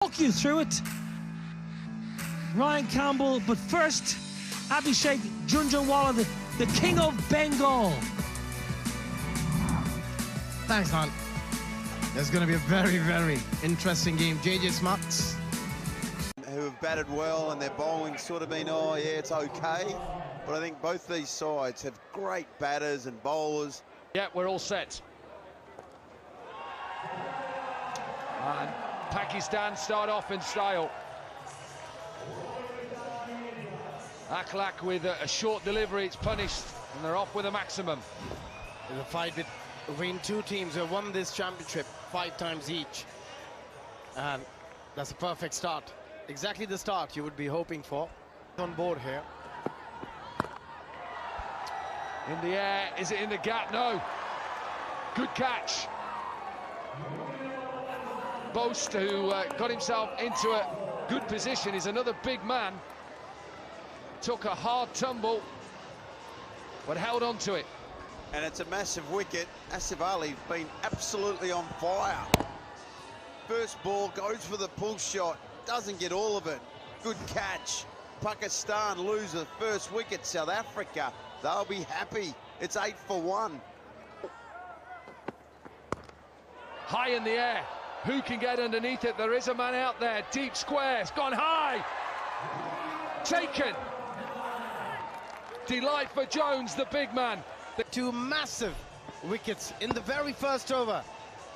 Walk you through it. Ryan Campbell, but first, Abhishek Junjunwala, the king of Bengal. Thanks, man. There's going to be a very, very interesting game. JJ Smuts, who have batted well, and their bowling's sort of been, oh yeah, it's okay. But I think both these sides have great batters and bowlers. Yeah, we're all set. And Pakistan start off in style. Akhlaq with a short delivery, it's punished, and they're off with a maximum. there's a fight between two teams who have won this championship 5 times each. And that's a perfect start. Exactly the start you would be hoping for. On board here. In the air, is it in the gap? No. Good catch. Boast, who got himself into a good position, is another big man. Took a hard tumble, but held on to it. And it's a massive wicket. Asif Ali's been absolutely on fire. First ball, goes for the pull shot, doesn't get all of it. Good catch. Pakistan lose the first wicket. South Africa, they'll be happy. It's 8 for 1. High in the air. Who can get underneath it? There is a man out there. Deep square. It's gone high. Taken. Delight for Jones, the big man. The 2 massive wickets in the very first over.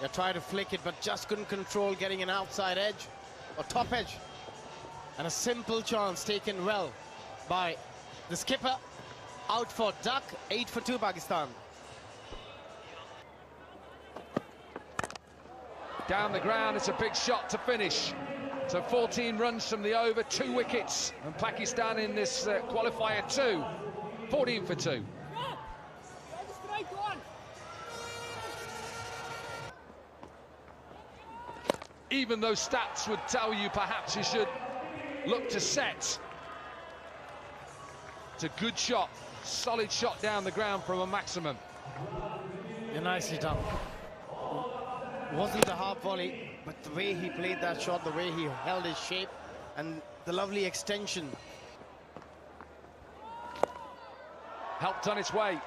They tried to flick it, but just couldn't control getting an outside edge or top edge. And a simple chance taken well by the skipper. Out for duck. 8 for 2 Pakistan. Down the ground, it's a big shot to finish. So 14 runs from the over, 2 wickets. And Pakistan in this qualifier 2. 14 for 2. Even though stats would tell you perhaps you should look to set. It's a good shot, solid shot down the ground from a maximum. Yeah, nicely done. Wasn't a half volley, but the way he played that shot, the way he held his shape, and the lovely extension. Helped on its way.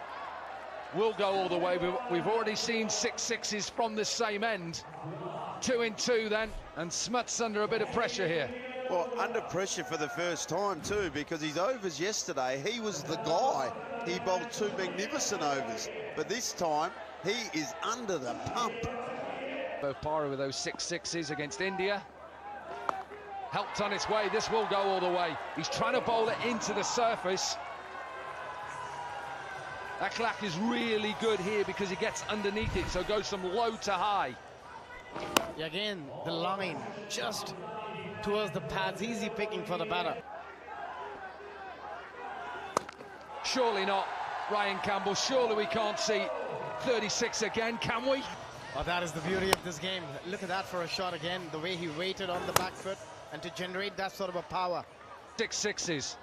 Will go all the way. We've already seen 6 sixes from the same end. 2 in 2 then, and Smuts under a bit of pressure here. Well, under pressure for the first time too, because his overs yesterday, he was the guy. He bowled 2 magnificent overs, but this time he is under the pump. Both Para with those 6 sixes against India. Helped on its way. This will go all the way. He's trying to bowl it into the surface. Akhlaq is really good here because he gets underneath it, so goes from low to high. Again, the line just towards the pads. Easy picking for the batter. Surely not, Ryan Campbell. Surely we can't see 36 again, can we? Oh, that is the beauty of this game. Look at that for a shot again. The way he waited on the back foot and to generate that sort of a power. 6 sixes.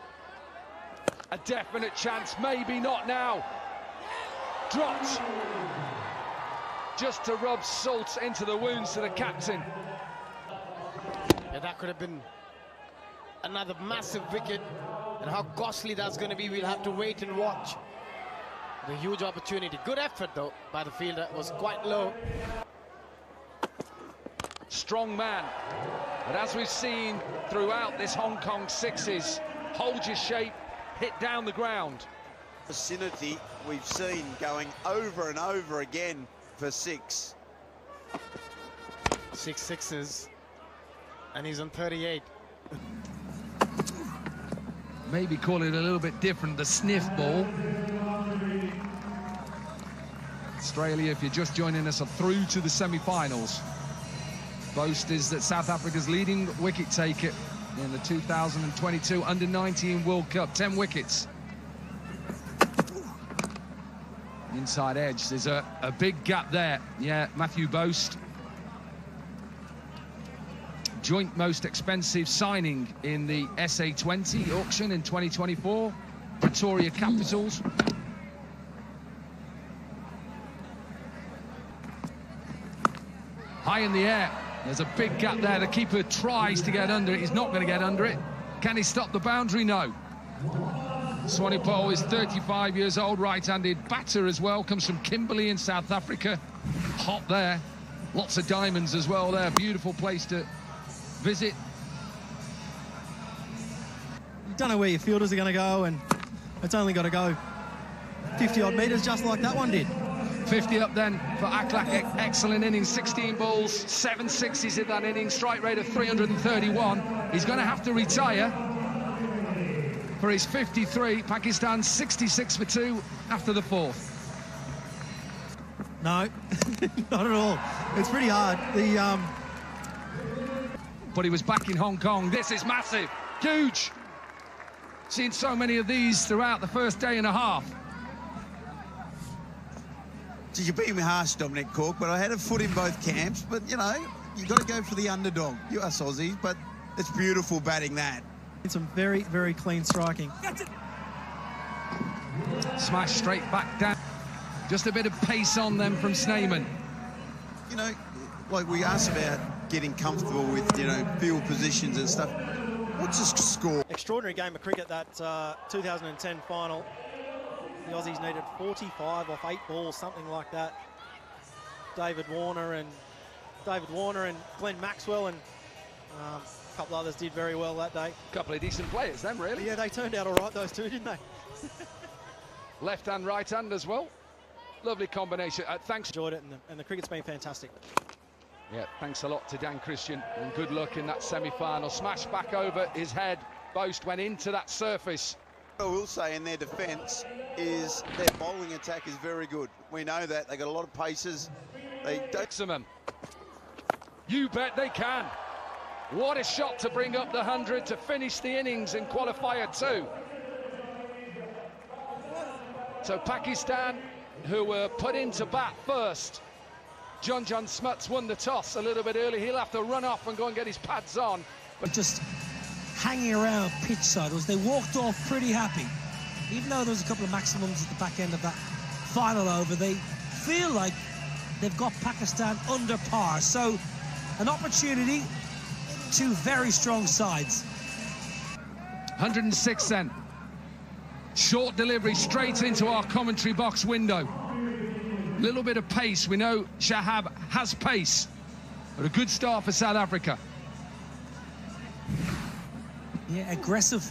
A definite chance, maybe not now. Dropped. Just to rub salt into the wounds to the captain. Yeah, that could have been another massive wicket. And how costly that's going to be, we'll have to wait and watch. The huge opportunity. Good effort, though, by the fielder. It was quite low. Strong man. But as we've seen throughout this Hong Kong sixes, hold your shape, hit down the ground. Vicinity we've seen going over and over again for 6. 6 sixes. And he's on 38. Maybe call it a little bit different, the sniff ball. Australia, if you're just joining us, are through to the semi-finals. Boast is that South Africa's leading wicket taker in the 2022 Under-19 World Cup, 10 wickets. Inside edge, there's a big gap there. Yeah, Matthew Boast. Joint most expensive signing in the SA20 auction in 2024. Pretoria Capitals. High in the air. There's a big gap there. The keeper tries to get under it. He's not going to get under it. Can he stop the boundary? No. Swanepoel is 35 years old, right-handed batter as well. Comes from Kimberley in South Africa. Hot there. Lots of diamonds as well there. Beautiful place to visit. You don't know where your fielders are going to go, and it's only got to go 50-odd metres just like that one did. 50 up then for Aklak. Excellent innings, 16 balls, 7 sixes in that inning, strike rate of 331. He's going to have to retire for his 53. Pakistan 66 for 2 after the 4th. No, not at all. It's pretty hard. But he was back in Hong Kong. This is massive, huge. Seen so many of these throughout the first day and a half. So you're being harsh, Dominic Cork, but I had a foot in both camps. But, you know, you've got to go for the underdog. You us Aussies, but it's beautiful batting that. Some very, very clean striking. Smash straight back down. Just a bit of pace on them from Sneeman. You know, like we asked about getting comfortable with, you know, field positions and stuff. What's the score? Extraordinary game of cricket, that 2010 final. The Aussies needed 45 off 8 balls, something like that. David Warner and Glenn Maxwell and a couple others did very well that day. A couple of decent players then, really. Yeah, they turned out all right, those two, didn't they? Left hand, right hand as well. Lovely combination. Thanks. Enjoyed it, and the cricket's been fantastic. Yeah, thanks a lot to Dan Christian, and good luck in that semi-final. Smash back over his head. Boast went into that surface. What I will say in their defence is their bowling attack is very good. We know that. They got a lot of paces. They don't... Maximum. You bet they can. What a shot to bring up the 100 to finish the innings in qualifier 2. So Pakistan, who were put into bat first. John Smuts won the toss a little bit early. He'll have to run off and go and get his pads on. But just hanging around pitch side was they walked off pretty happy. Even though there was a couple of maximums at the back end of that final over, they feel like they've got Pakistan under par. So an opportunity, two very strong sides. 106 then. Short delivery straight into our commentary box window. Little bit of pace. We know Shahab has pace, but a good start for South Africa. Yeah, aggressive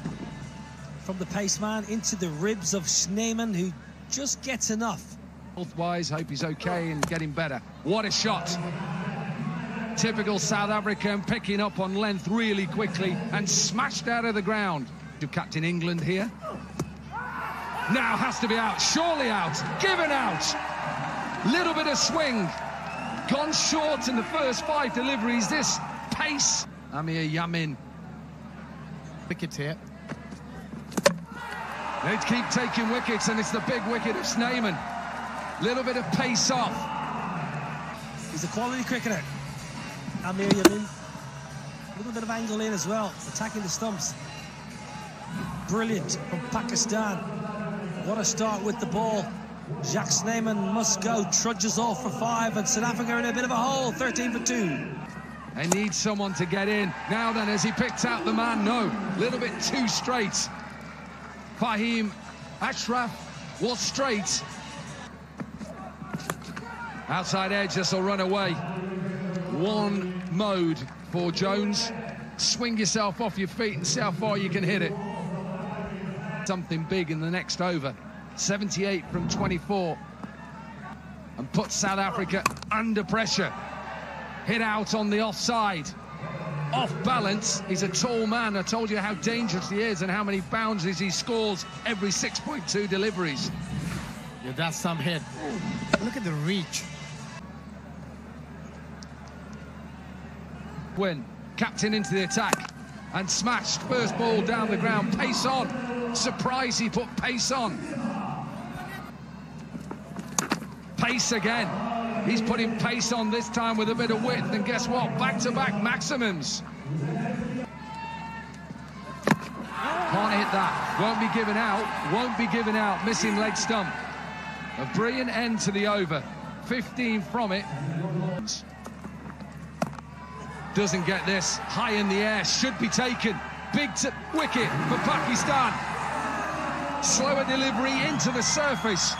from the pace man into the ribs of Sneeman, who just gets enough. Health-wise, hope he's okay and getting better. What a shot. Typical South African, picking up on length really quickly and smashed out of the ground. To Captain England here. Now has to be out, surely out, given out. Little bit of swing. Gone short in the first 5 deliveries. This pace. Amir Yamin. Wickets here. They keep taking wickets, and it's the big wicket of Sneeman. Little bit of pace off. He's a quality cricketer. Amir Yamin. A little bit of angle in as well, attacking the stumps. Brilliant from Pakistan. What a start with the ball. Jacques Sneeman must go, trudges off for 5, and South Africa in a bit of a hole, 13 for 2. They need someone to get in. Now then, as he picked out the man, no, a little bit too straight. Fahim Ashraf was straight. Outside edge, this will run away. One mode for Jones. Swing yourself off your feet and see how far you can hit it. Something big in the next over. 78 from 24. And put South Africa under pressure. Hit out on the offside. Off balance. He's a tall man. I told you how dangerous he is and how many boundaries he scores every 6.2 deliveries. Yeah, that's some hit. Look at the reach. Win. Captain into the attack. And smashed. First ball down the ground. Pace on. Surprise, he put pace on. Pace again. He's putting pace on this time with a bit of width, and guess what? Back-to-back maximums. Can't hit that. Won't be given out. Won't be given out. Missing leg stump. A brilliant end to the over. 15 from it. Doesn't get this. High in the air, should be taken. Big wicket for Pakistan. Slower delivery into the surface.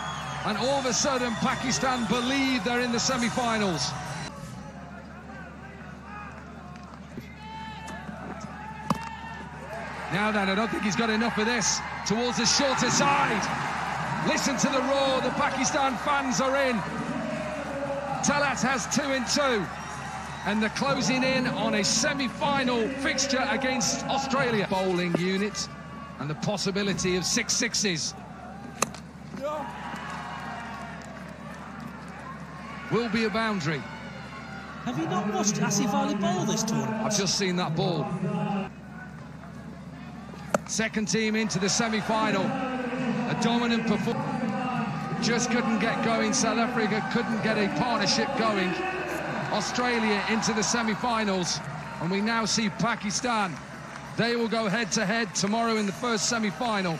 And all of a sudden, Pakistan believe they're in the semi-finals. Now then, I don't think he's got enough of this. Towards the shorter side. Listen to the roar, the Pakistan fans are in. Talat has 2 in 2. And they're closing in on a semi-final fixture against Australia. Bowling unit and the possibility of 6 sixes. Will be a boundary. Have you not watched Asif Ali bowl this tournament? I've just seen that ball. Second team into the semi-final. A dominant performance. Just couldn't get going. South Africa couldn't get a partnership going. Australia into the semi-finals. And we now see Pakistan. They will go head-to-head tomorrow in the first semi-final.